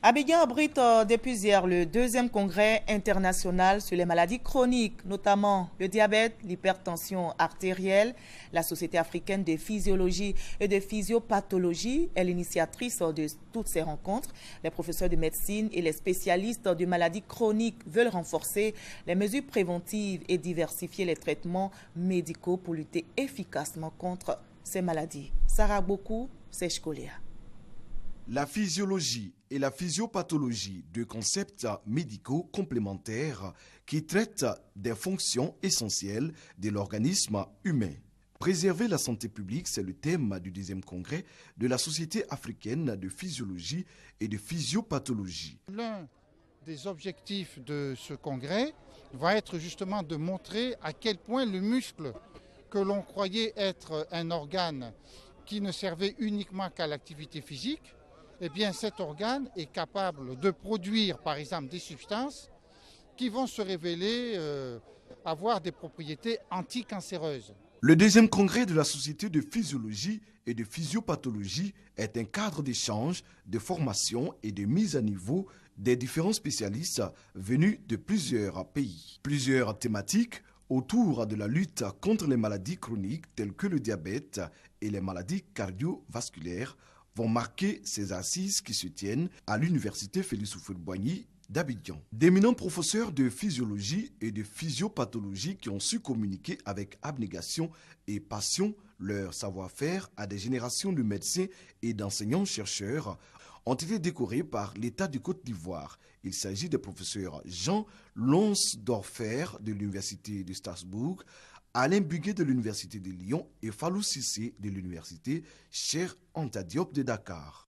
Abidjan abrite depuis hier le deuxième congrès international sur les maladies chroniques, notamment le diabète, l'hypertension artérielle. La Société africaine de physiologie et de physiopathologie est l'initiatrice de toutes ces rencontres. Les professeurs de médecine et les spécialistes de maladies chroniques veulent renforcer les mesures préventives et diversifier les traitements médicaux pour lutter efficacement contre ces maladies. Sarah Bokou, Sèche Kolia. La physiologie et la physiopathologie, deux concepts médicaux complémentaires qui traitent des fonctions essentielles de l'organisme humain. Préserver la santé publique, c'est le thème du deuxième congrès de la Société africaine de physiologie et de physiopathologie. L'un des objectifs de ce congrès va être justement de montrer à quel point le muscle, que l'on croyait être un organe qui ne servait uniquement qu'à l'activité physique, eh bien cet organe est capable de produire par exemple des substances qui vont se révéler avoir des propriétés anticancéreuses. Le deuxième congrès de la Société de physiologie et de physiopathologie est un cadre d'échange, de formation et de mise à niveau des différents spécialistes venus de plusieurs pays. Plusieurs thématiques autour de la lutte contre les maladies chroniques telles que le diabète et les maladies cardiovasculaires vont marquer ces assises qui se tiennent à l'université Félix Houphouët-Boigny d'Abidjan. D'éminents professeurs de physiologie et de physiopathologie qui ont su communiquer avec abnégation et passion leur savoir-faire à des générations de médecins et d'enseignants-chercheurs ont été décorés par l'État de Côte d'Ivoire. Il s'agit des professeurs Jean Lonsdorfer de l'université de Strasbourg, Alain Buguet de l'université de Lyon et Fallou Cissé de l'université Cheikh Anta Diop de Dakar.